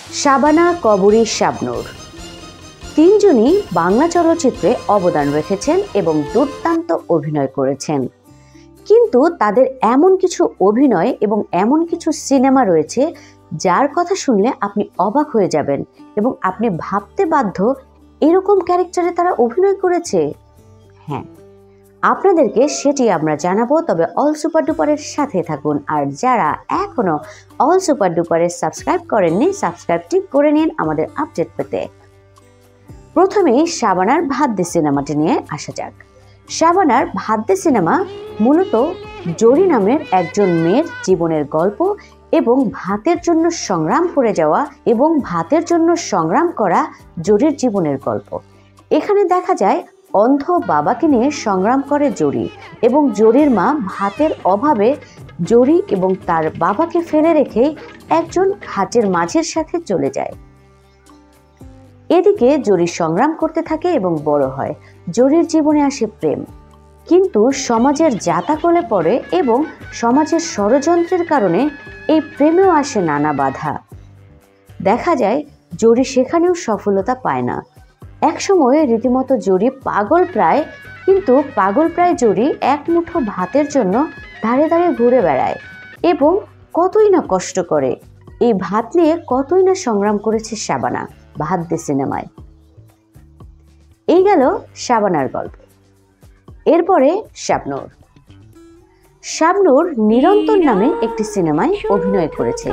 শাবানা, কবরী, শাবনূর তিনজনই বাংলা চলচ্চিত্রে অবদান রেখেছেন এবং দুর্দান্ত অভিনয় করেছেন। কিন্তু তাদের এমন কিছু অভিনয় এবং এমন কিছু সিনেমা রয়েছে যার কথা শুনলে আপনি অবাক হয়ে যাবেন এবং আপনি ভাবতে বাধ্য এরকম ক্যারেক্টারে তারা অভিনয় করেছে। হ্যাঁ, আপনাদেরকে সেটি আমরা জানাবো, তবে অল সুপার ডুপারের সাথে থাকুন। আর যারা এখনো অল সুপার ডুপারের সাবস্ক্রাইব করেননি, সাবস্ক্রাইবটি করে নিন আমাদের আপডেট পেতে। প্রথমেই শাবানার ভাত দে সিনেমাটি নিয়ে আসা যাক। শাবানার ভাত দে সিনেমা মূলত জরি নামের একজন মেয়ের জীবনের গল্প এবং ভাতের জন্য সংগ্রাম করা জরির জীবনের গল্প। এখানে দেখা যায় অন্ধ বাবাকে নিয়ে সংগ্রাম করে জরি এবং জরির মা ভাতের অভাবে জরি এবং তার বাবাকে ফেলে রেখে একজন ঘাটের মাঝির সাথে চলে যায়। এদিকে জরি সংগ্রাম করতে থাকে এবং বড় হয়। জরির জীবনে আসে প্রেম, কিন্তু সমাজের জাতাকলে পড়ে এবং সমাজের ষড়যন্ত্রের কারণে এই প্রেমেও আসে নানা বাধা। দেখা যায় জরি সেখানেও সফলতা পায় না। একসময় রীতিমতো জরি পাগল প্রায় জরি এক মুঠো ভাতের জন্য ধারে ধারে ঘুরে বেড়ায় এবং কতই না কষ্ট করে। এই ভাত নিয়ে কতই না সংগ্রাম করেছে শাবানা ভাত দে সিনেমায়। এই গেল শাবানার গল্প। এরপরে শাবনূর নিরন্তর নামে একটি সিনেমায় অভিনয় করেছে,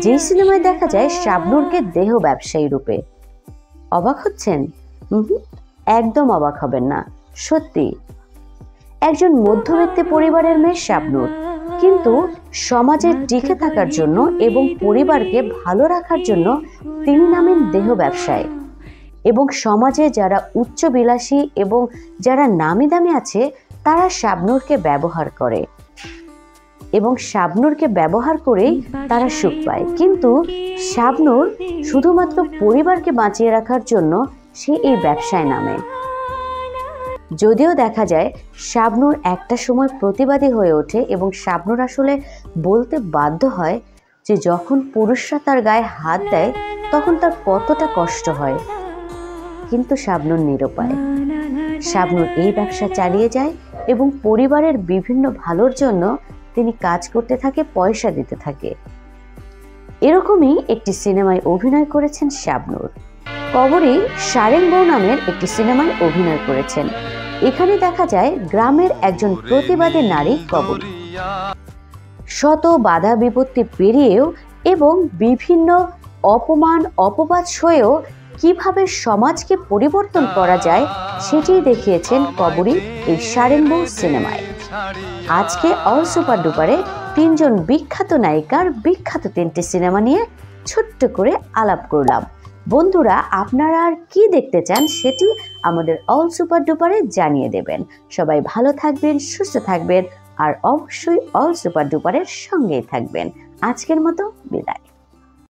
যে সিনেমায় দেখা যায় শাবনূরকে দেহ ব্যবসায়ী রূপে। অবাক হচ্ছেন? একদম অবাক হবেন না, সত্যি। একজন মধ্যবিত্ত পরিবারের মেয়ে শাবনূর, কিন্তু সমাজে টিকে থাকার জন্য এবং পরিবারকে ভালো রাখার জন্য তিনি নামেন দেহ ব্যবসায়। এবং সমাজে যারা উচ্চবিলাসী এবং যারা নামি দামি আছে তারা শাবনূরকে ব্যবহার করে এবং শাবনূরকে ব্যবহার করেই তারা সুখ পায়। কিন্তু শাবনূর শুধুমাত্র পরিবারকে বাঁচিয়ে রাখার জন্য সে এই ব্যবসায় নামে। যদিও দেখা যায় শাবনূর একটা সময় প্রতিবাদী হয়ে ওঠে এবং শাবনূর আসলে বলতে বাধ্য হয় যে যখন পুরুষরা তার গায়ে হাত দেয় তখন তার কতটা কষ্ট হয়। কিন্তু শাবনূর নিরুপায়। শাবনূর এই ব্যবসা চালিয়ে যায় এবং পরিবারের বিভিন্ন ভালোর জন্য তিনি কাজ করতে থাকে, পয়সা দিতে থাকে। এরকমই একটি সিনেমায় অভিনয় করেছেন শাবনূর। কবরী সারেং বউ নামের একটি সিনেমায় অভিনয় করেছেন। এখানে দেখা যায় গ্রামের একজন প্রতিবাদী নারী কবরী শত বাধা বিপত্তি পেরিয়েও এবং বিভিন্ন অপমান অপবাদ সয়েও কিভাবে সমাজকে পরিবর্তন করা যায় সেটি দেখিয়েছেন কবরী এই সারেং বউ সিনেমায়। আজকে অল সুপার ডুপারে তিনজন বিখ্যাত নায়িকার বিখ্যাত তিনটি সিনেমা নিয়ে ছোট্ট করে আলাপ করলাম। বন্ধুরা, আপনারা আর কি দেখতে চান সেটি আমাদের অল সুপার ডুপারে জানিয়ে দেবেন। সবাই ভালো থাকবেন, সুস্থ থাকবেন আর অবশ্যই অল সুপার ডুপারের সঙ্গেই থাকবেন। আজকের মতো বিদায়।